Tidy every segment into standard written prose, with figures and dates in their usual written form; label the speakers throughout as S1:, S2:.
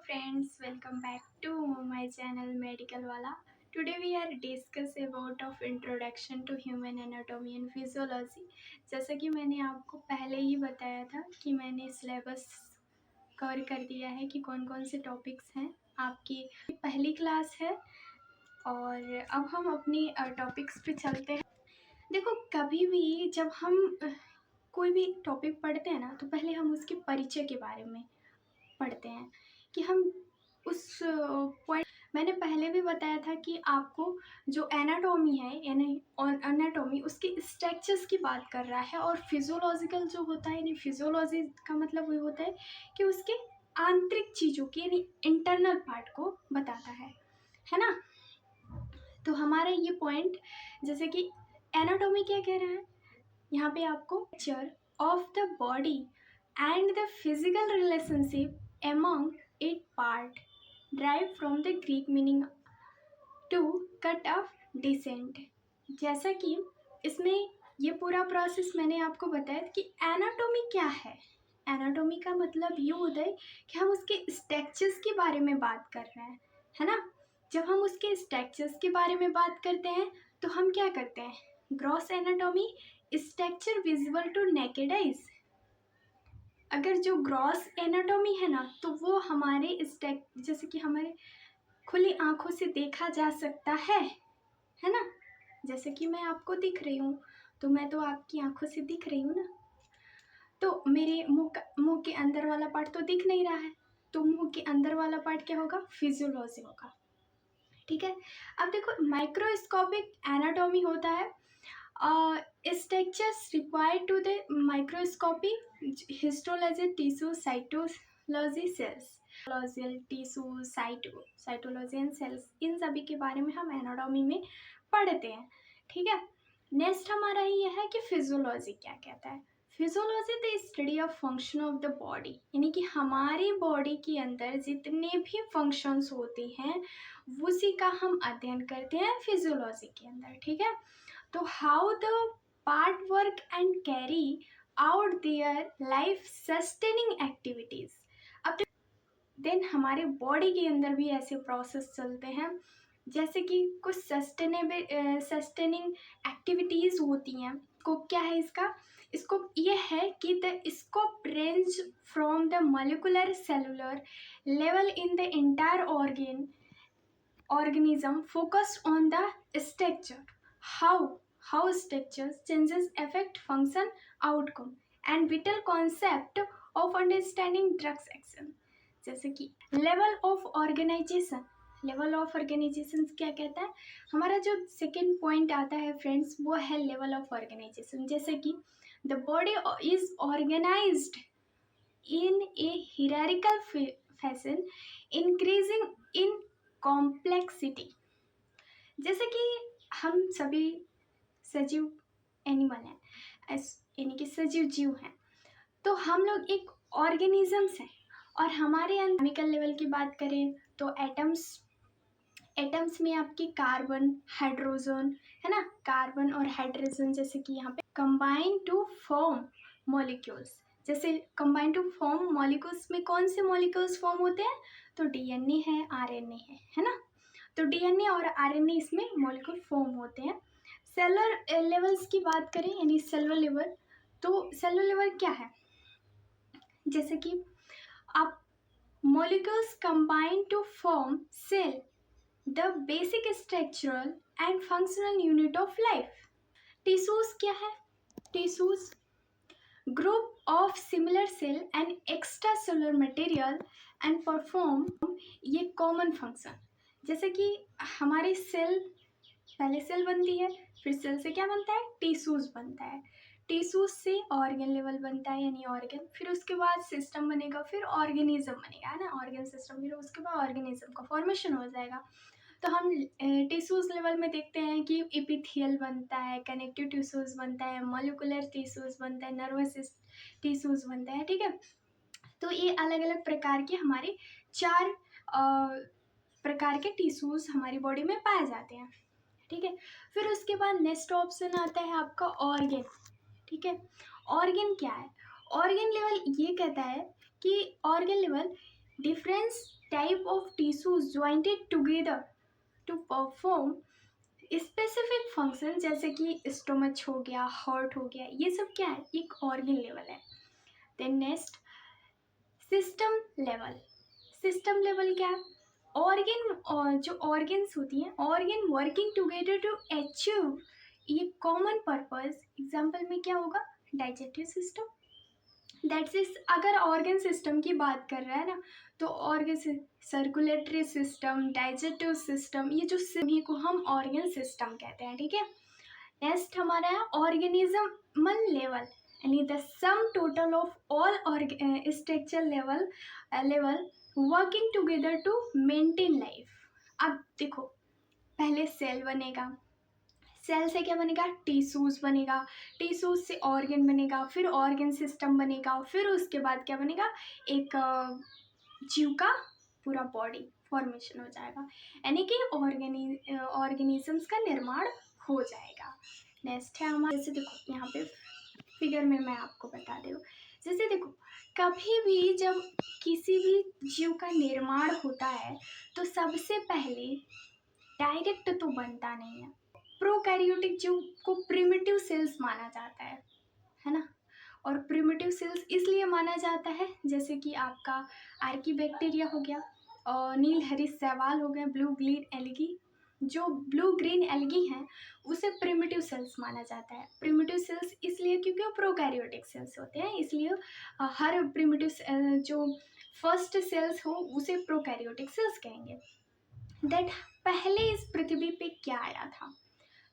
S1: friends, welcome back to my channel Medical Wala. Today we are discuss about of introduction to human anatomy and physiology. जैसा कि मैंने आपको पहले ही बताया था कि मैंने सिलेबस कवर कर दिया है कि कौन कौन से टॉपिक्स हैं। आपकी पहली क्लास है और अब हम अपनी टॉपिक्स पे चलते हैं। देखो, कभी भी जब हम कोई भी टॉपिक पढ़ते हैं ना, तो पहले हम उसके परिचय के बारे में पढ़ते हैं कि हम उस पॉइंट। मैंने पहले भी बताया था कि आपको जो एनाटॉमी है यानी एनाटॉमी उसके स्ट्रक्चर्स की बात कर रहा है, और फिजियोलॉजिकल जो होता है यानी फिजियोलॉजी का मतलब ये होता है कि उसके आंतरिक चीज़ों की यानी इंटरनल पार्ट को बताता है ना। तो हमारा ये पॉइंट जैसे कि एनाटॉमी क्या कह रहा है, यहाँ पे आपको picture of the body and the physical relationship among it part derived from the Greek meaning to cut off descent। जैसा कि इसमें ये पूरा प्रोसेस मैंने आपको बताया कि एनाटॉमी क्या है। एनाटॉमी का मतलब ये होता है कि हम उसके स्ट्रक्चर्स के बारे में बात कर रहे हैं, है ना। जब हम उसके स्ट्रक्चर्स के बारे में बात करते हैं तो हम क्या करते हैं, gross anatomy structure visible to naked eyes. अगर जो ग्रॉस एनाटॉमी है ना, तो वो हमारे जैसे कि हमारे खुली आंखों से देखा जा सकता है ना। जैसे कि मैं आपको दिख रही हूँ, तो मैं तो आपकी आंखों से दिख रही हूँ ना, तो मेरे मुंह के अंदर वाला पार्ट तो दिख नहीं रहा है, तो मुंह के अंदर वाला पार्ट क्या होगा, फिजियोलॉजी होगा। ठीक है। अब देखो, माइक्रोस्कोपिक एनाटॉमी होता है structures required to the microscopy, histology, tissue, cytology, cells, tissue, cytology and cells, इन सभी के बारे में हम एनाटॉमी में पढ़ते हैं। ठीक है। नेक्स्ट हमारा ये है कि फिजियोलॉजी क्या कहता है। Physiology the study of function of the body, यानी कि हमारी बॉडी के अंदर जितने भी फंक्शंस होते हैं उसी का हम अध्ययन करते हैं फिजियोलॉजी के अंदर। ठीक है। तो how the part work and carry out their life sustaining activities. अब देन हमारे बॉडी के अंदर भी ऐसे प्रोसेस चलते हैं, जैसे कि कुछ सस्टेनिंग एक्टिविटीज होती हैं। स्कोप क्या है इसका, स्कोप ये है कि the scope range from the molecular cellular level in the entire organism focused on the structure, how structures changes affect function outcome and vital concept of understanding drugs action। जैसे कि level of organisation, level of organisation क्या कहता है, हमारा जो second point आता है friends वो है लेवल ऑफ ऑर्गेनाइजेशन। जैसे कि the body is organised in a hierarchical fashion increasing in complexity। जैसे कि हम सभी सजीव एनिमल हैं, यानी कि सजीव जीव हैं, तो हम लोग एक ऑर्गेनिजम्स हैं। और हमारे केमिकल लेवल की बात करें तो एटम्स में आपकी कार्बन हाइड्रोजन है ना, कार्बन और हाइड्रोजन जैसे कि यहाँ पे कंबाइन टू फॉर्म मॉलिक्यूल्स। जैसे कंबाइन टू फॉर्म मॉलिक्यूल्स में कौन से मॉलिक्यूल्स फॉर्म होते हैं, तो डीएनए है, आरएनए है ना। तो डीएनए और आरएनए इसमें मॉलिक्यूल फॉर्म होते हैं। सेलुलर लेवल्स की बात करें यानी सेलुलर लेवल, तो सेलुलर लेवल क्या है, जैसे कि आप molecules combine to form cell, the basic structural and functional unit of life। tissues क्या है, tissues group of similar cell and extracellular material and perform ये common function। जैसे कि हमारी सेल, पहले सेल बनती है, फिर सेल से क्या बनता है, टिश्यूज बनता है, टिश्यूज से ऑर्गन लेवल बनता है यानी ऑर्गन, फिर उसके बाद सिस्टम बनेगा, फिर ऑर्गेनिज्म बनेगा, है ना, ऑर्गन सिस्टम, फिर उसके बाद ऑर्गेनिज्म का फॉर्मेशन हो जाएगा। तो हम टिश्यूज लेवल में देखते हैं कि एपिथियल बनता है, कनेक्टिव टिश्यूज बनता है, मॉलिकुलर टिश्यूज बनता है, नर्वस टिश्यूज बनता है। ठीक है। तो ये अलग अलग प्रकार के हमारे 4 प्रकार के टिश्यूज हमारी बॉडी में पाए जाते हैं। ठीक है। फिर उसके बाद नेक्स्ट ऑप्शन आता है आपका ऑर्गन। ठीक है। ऑर्गन क्या है, ऑर्गन लेवल ये कहता है कि organ level difference type of tissues jointed together to perform specific function, जैसे कि स्टोमच हो गया, हार्ट हो गया, ये सब क्या है, एक ऑर्गन लेवल है। Then next system level. System level क्या है, ऑर्गन, और जो ऑर्गन्स होती हैं, organ working together to achieve ये कॉमन पर्पस। एग्जाम्पल में क्या होगा, डाइजेस्टिव सिस्टम, दैट्स इज अगर ऑर्गन सिस्टम की बात कर रहा है ना, तो organ circulatory system, digestive system, ये जो सभी को हम ऑर्गन सिस्टम कहते हैं, ठीक है। नेक्स्ट हमारा है ऑर्गेनिज्मल लेवल, यानी the sum total of all structure level working together to maintain life. अब देखो, पहले सेल बनेगा, सेल से क्या बनेगा, टिश्यूज बनेगा, टिश्यूज से ऑर्गन बनेगा, फिर ऑर्गन सिस्टम बनेगा, फिर उसके बाद क्या बनेगा, एक जीव का पूरा बॉडी फॉर्मेशन हो जाएगा, यानी कि ऑर्गेनिजम्स का निर्माण हो जाएगा। नेक्स्ट है हमारा, जैसे देखो यहाँ पे फिगर में मैं आपको बता दूँ, जैसे देखो कभी भी जब किसी भी जीव का निर्माण होता है तो सबसे पहले डायरेक्ट तो बनता नहीं है, प्रोकैरियोटिक जीव को प्रिमिटिव सेल्स माना जाता है ना। और प्रिमिटिव सेल्स इसलिए माना जाता है, जैसे कि आपका आर्कीबैक्टीरिया हो गया, और नील हरी शैवाल हो गया, ब्लू ग्रीन एल्गी, जो ब्लू ग्रीन एल्गी हैं उसे प्रिमिटिव सेल्स माना जाता है। प्रिमिटिव सेल्स इसलिए क्योंकि वो प्रोकैरियोटिक सेल्स होते हैं, इसलिए हर प्रिमिटिव जो फर्स्ट सेल्स हो उसे प्रोकैरियोटिक सेल्स कहेंगे। दैट पहले इस पृथ्वी पे क्या आया था,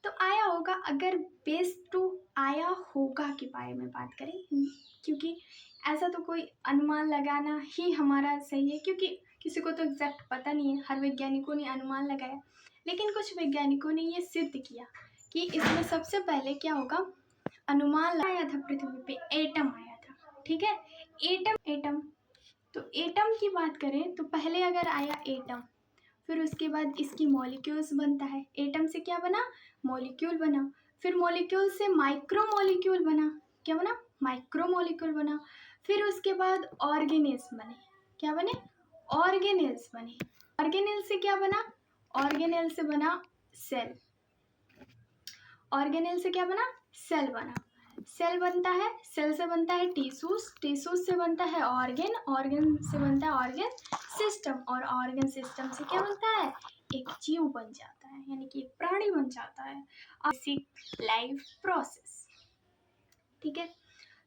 S1: तो आया होगा, अगर बेस टू आया होगा के बारे में बात करें, क्योंकि ऐसा तो कोई अनुमान लगाना ही हमारा सही है, क्योंकि किसी को तो एग्जैक्ट पता नहीं है, हर वैज्ञानिकों ने अनुमान लगाया, लेकिन कुछ वैज्ञानिकों ने ये सिद्ध किया कि इसमें सबसे पहले क्या होगा, अनुमान लगाया था पृथ्वी पे एटम आया था, ठीक है। एटम तो एटम की बात करें तो पहले अगर आया एटम, फिर उसके बाद इसकी मॉलिक्यूल्स बनता है, एटम से क्या बना, मॉलिक्यूल बना, फिर मॉलिक्यूल से माइक्रो मॉलिक्यूल बना, क्या बना, माइक्रो मॉलिक्यूल बना, फिर उसके बाद ऑर्गेनेल्स बने, क्या बने, ऑर्गेनेल्स बने, ऑर्गेनेल से क्या बना, ऑर्गेनेल से बना सेल, ऑर्गेनेल से क्या बना, सेल बना, सेल बनता है, सेल से बनता है टिश्यूज, टिश्यूज से बनता है ऑर्गन, ऑर्गन से बनता है ऑर्गन सिस्टम, और ऑर्गन सिस्टम से क्या बनता है, एक जीव बन जाता है, यानी कि एक प्राणी बन जाता है। बेसिक लाइफ प्रोसेस, ठीक है।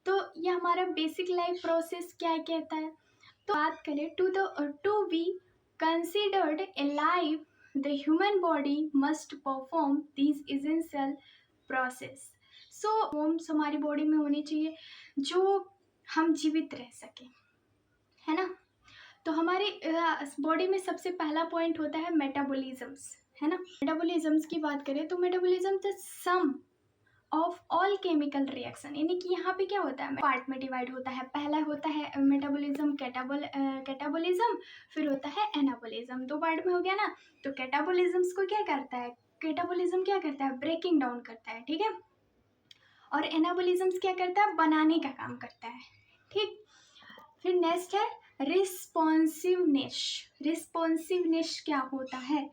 S1: तो ये हमारा बेसिक लाइफ प्रोसेस क्या कहता है, तो बात करें to be considered alive the human body must perform these essential process. So होम्स हमारी बॉडी में होनी चाहिए जो हम जीवित रह सकें, है ना। तो हमारी बॉडी में सबसे पहला पॉइंट होता है मेटाबॉलिज्म्स, है ना। मेटाबॉलिज्म्स की बात करें तो metabolism the sum of all chemical reaction, यानी कि यहाँ पे क्या होता है, पार्ट में डिवाइड होता है। पहला होता है मेटाबॉलिज्म कैटाबॉलिज्म, फिर होता है एनाबॉलिज्म, दो पार्ट में हो गया ना। तो कैटाबॉलिज्म्स को क्या करता है, कैटाबॉलिज्म क्या करता है, ब्रेकिंग डाउन करता है, ठीक है। और एनाबॉलिज्म्स क्या करता है, बनाने का काम करता है, ठीक। फिर नेक्स्ट है रिस्पॉन्सिवनेस। रिस्पॉन्सिवनेस क्या होता है,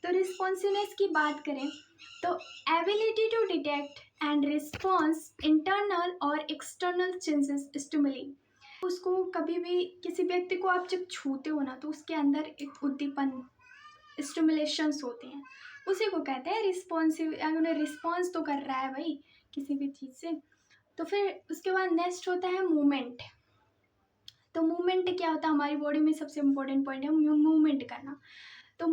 S1: तो रिस्पॉन्सिवनेस की बात करें तो ability to detect and response internal और एक्सटर्नल चेंजेस स्टिमुली। उसको कभी भी किसी व्यक्ति को आप जब छूते हो ना, तो उसके अंदर एक उद्दीपन स्टिमुलेशंस होते हैं, उसी को कहते हैं रिस्पॉन्सिव, उन्हें रिस्पॉन्स तो कर रहा है भाई किसी भी चीज़ से। तो फिर उसके बाद नेक्स्ट होता है मूवमेंट। तो मूवमेंट क्या होता है, हमारी बॉडी में सबसे इम्पोर्टेंट पॉइंट है मूवमेंट करना। तो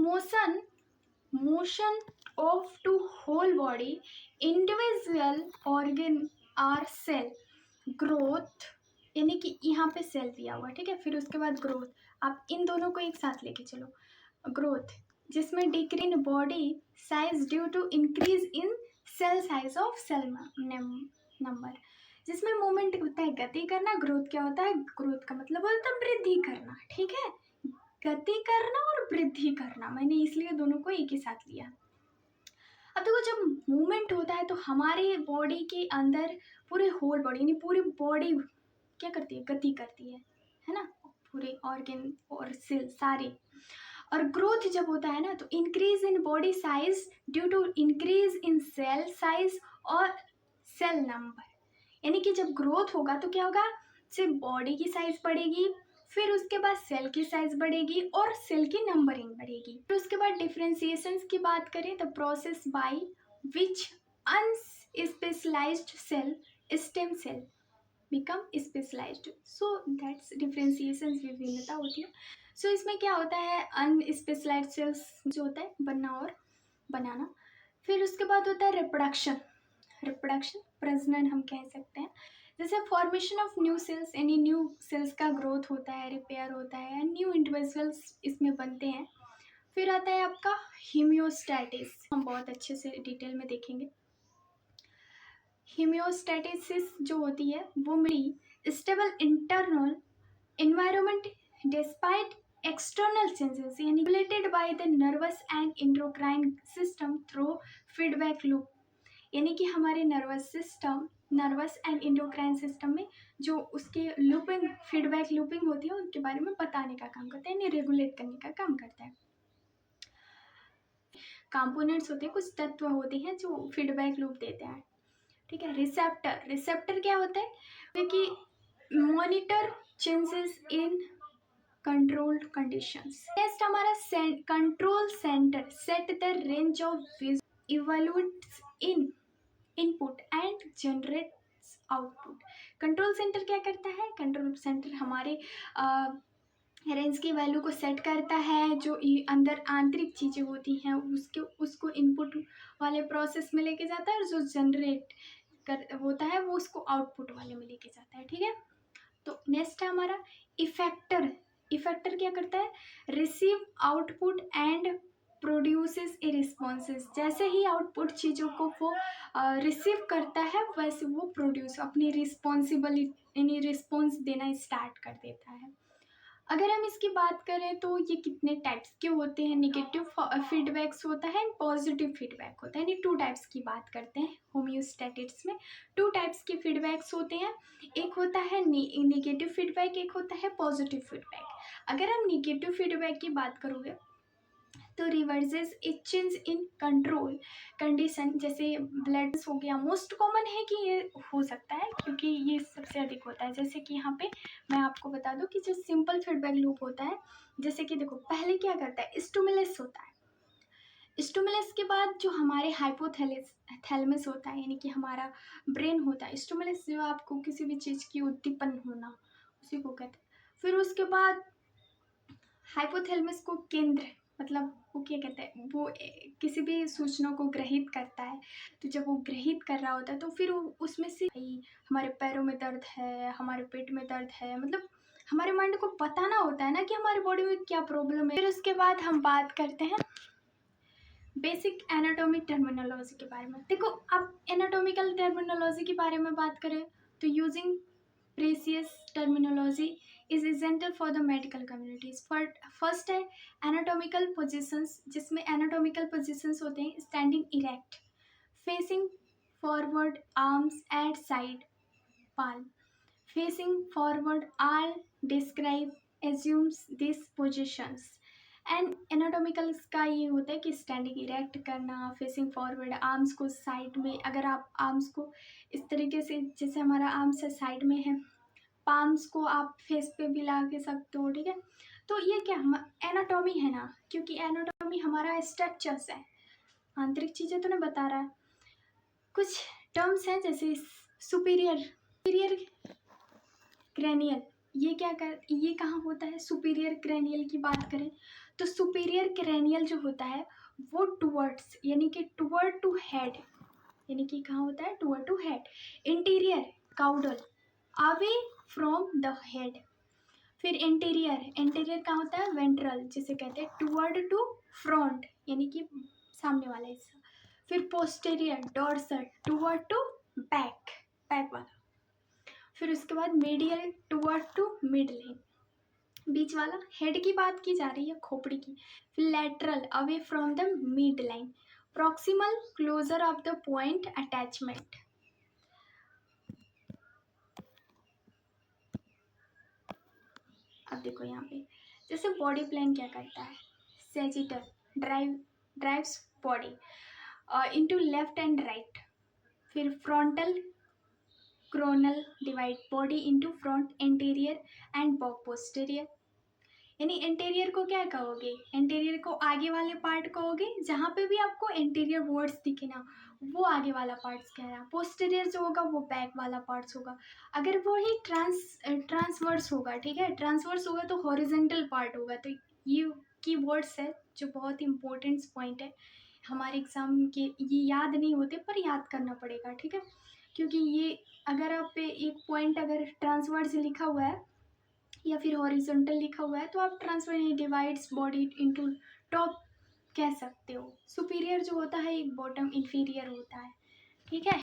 S1: motion of to whole body, individual organ or cell, growth, यानी कि यहाँ पे सेल दिया हुआ, ठीक है। फिर उसके बाद ग्रोथ, आप इन दोनों को एक साथ लेके चलो। ग्रोथ जिसमें decrease body size due to increase in cell size of cell number, जिसमें मूवमेंट होता है गति करना, ग्रोथ क्या होता है, ग्रोथ का मतलब होता है वृद्धि करना, ठीक है। गति करना और वृद्धि करना, मैंने इसलिए दोनों को एक ही साथ लिया। अब देखो जब मूवमेंट होता है तो हमारी बॉडी के अंदर पूरे होल बॉडी, यानी पूरी बॉडी क्या करती है, गति करती है ना। पूरे ऑर्गन और सेल सारे और ग्रोथ जब होता है ना तो increase in body size due to increase in cell size और सेल नंबर। यानी कि जब ग्रोथ होगा तो क्या होगा, सिर्फ बॉडी की साइज बढ़ेगी, फिर उसके बाद सेल की साइज बढ़ेगी और सेल की नंबरिंग बढ़ेगी। फिर उसके बाद डिफ्रेंसिएशन की बात करें तो process by which unspecialized cell stem cell become specialized, so that's differentiation विभिन्नता होती है। सो इसमें क्या होता है, अनस्पेशलाइज्ड सेल्स जो होता है बनना और बनाना। फिर उसके बाद होता है रिप्रोडक्शन, रिप्रोडक्शन प्रजनन हम कह सकते हैं। जैसे फॉर्मेशन ऑफ न्यू सेल्स, यानी न्यू सेल्स का ग्रोथ होता है, रिपेयर होता है, न्यू इंडिविजुअल्स इसमें बनते हैं। फिर आता है आपका हीमियोस्टैटिस, हम बहुत अच्छे से डिटेल में देखेंगे। हीमियोस्टैटिस जो होती है वो मिली stable internal environment despite external changes, यानी regulated by the nervous and endocrine system through feedback loop। यानी कि हमारे नर्वस एंड इंडोक्राइन सिस्टम में जो उसके लूपिंग फीडबैक लूपिंग होती है उनके बारे में बताने का काम करता है, यानी रेगुलेट करने का काम करता है। कंपोनेंट्स होते हैं, कुछ तत्व होते हैं जो फीडबैक लूप देते हैं, ठीक है। रिसेप्टर, रिसेप्टर क्या होता है, क्योंकि monitor changes in controlled conditions. Next हमारा control centre set the range of evaluates in input and generates output. Control centre क्या करता है, कंट्रोल सेंटर हमारे रेंज की वैल्यू को सेट करता है, जो अंदर आंतरिक चीज़ें होती हैं उसको इनपुट वाले प्रोसेस में लेके जाता है, और जो जनरेट कर होता है वो उसको आउटपुट वाले में लेके जाता है, ठीक है। तो नेक्स्ट है हमारा इफेक्टर। इफेक्टर क्या करता है, receive output and produces A responses. जैसे ही आउटपुट चीज़ों को वो रिसीव करता है वैसे वो प्रोड्यूस अपनी रिस्पॉन्सिबिलिटी यानी रिस्पॉन्स देना स्टार्ट कर देता है। अगर हम इसकी बात करें तो ये कितने टाइप्स के होते हैं, निगेटिव फीडबैक्स होता है एंड पॉजिटिव फीडबैक होता है, यानी टू टाइप्स की बात करते हैं होम्योस्टैटिक्स में। टू टाइप्स के फीडबैक्स होते हैं, एक होता है निगेटिव फीडबैक, एक होता है पॉजिटिव फीडबैक। अगर हम निगेटिव फीडबैक की बात करोगे तो reverses A change in control condition, जैसे ब्लड हो गया, मोस्ट कॉमन है कि ये हो सकता है क्योंकि ये सबसे अधिक होता है। जैसे कि यहाँ पे मैं आपको बता दूं कि जो सिंपल फीडबैक लूप होता है, जैसे कि देखो पहले क्या करता है, स्टिमुलस होता है, स्टिमुलस के बाद जो हमारे हाइपोथैलेमस होता है, यानी कि हमारा ब्रेन होता है, स्टिमुलस जो आपको किसी भी चीज़ की उद्दीपन होना उसी को कहते हैं। फिर उसके बाद हाइपोथैलेमस को केंद्र, मतलब वो क्या कहते हैं, वो किसी भी सूचना को ग्रहित करता है। तो जब वो ग्रहित कर रहा होता है तो फिर उसमें से हमारे पैरों में दर्द है, हमारे पेट में दर्द है, मतलब हमारे माइंड को बताना होता है ना कि हमारे बॉडी में क्या प्रॉब्लम है। फिर उसके बाद हम बात करते हैं बेसिक एनाटॉमी टर्मिनोलॉजी के बारे में। देखो अब एनाटॉमिकल टर्मिनोलॉजी के बारे में बात करें तो using precious terminology is essential for the medical communities. First है एनाटॉमिकल पोजिशंस, जिसमें एनाटॉमिकल पोजिशंस होते हैं standing erect, facing forward, arms at side, palm facing forward, all describe assumes this positions. And anatomical का ये होता है कि standing erect करना, फेसिंग फॉरवर्ड, आर्म्स को साइड में, अगर आप आर्म्स को इस तरीके से, जैसे हमारा आर्म्स है साइड में है, पाम्स को आप फेस पे भी ला के सकते हो, ठीक है। तो ये क्या एनाटॉमी है ना, क्योंकि एनाटॉमी हमारा स्ट्रक्चर्स है, आंतरिक चीज़ें तो नहीं बता रहा है। कुछ टर्म्स हैं जैसे सुपीरियर क्रैनियल, ये कहाँ होता है, सुपीरियर क्रैनियल की बात करें तो सुपीरियर क्रैनियल जो होता है वो टुवर्ड्स, यानी कि टुवर्ड टू हेड, यानी कि कहाँ होता है, toward to head. Interior caudal, away from the head. फिर इंटीरियर कहाँ होता है, वेंट्रल, जिसे कहते हैं टुवर्ड टू फ्रंट, यानी कि सामने वाला हिस्सा। फिर posterior dorsal, toward to back, back वाला। फिर उसके बाद medial, toward to mid line, बीच वाला। हेड की बात की जा रही है, खोपड़ी की। फिर lateral, away from the mid line. Proximal, closer of the point attachment. अब देखो यहाँ पे जैसे बॉडी प्लान क्या करता है, sagittal divides body into left and right. फिर frontal coronal divide body into front anterior and posterior. यानी एंटीरियर को क्या कहोगे, एंटीरियर को आगे वाले पार्ट कहोगे, जहाँ पे भी आपको एंटीरियर वर्ड्स दिखे ना वो आगे वाला पार्ट्स कह रहा है। पोस्टीरियर जो होगा वो बैक वाला पार्ट्स होगा। अगर वो ही ट्रांसवर्स होगा, ठीक है, ट्रांसवर्स होगा तो हॉरिजेंटल पार्ट होगा। तो ये की वर्ड्स है जो बहुत इंपॉर्टेंट पॉइंट है हमारे एग्जाम के, ये याद नहीं होते पर याद करना पड़ेगा, ठीक है। क्योंकि ये अगर आप पे एक पॉइंट अगर ट्रांसवर्स लिखा हुआ है या फिर हॉरिजॉन्टल लिखा हुआ है तो आप transfer divides body into top कह सकते हो। सुपीरियर जो होता है एक बॉटम इंफीरियर होता है, ठीक है।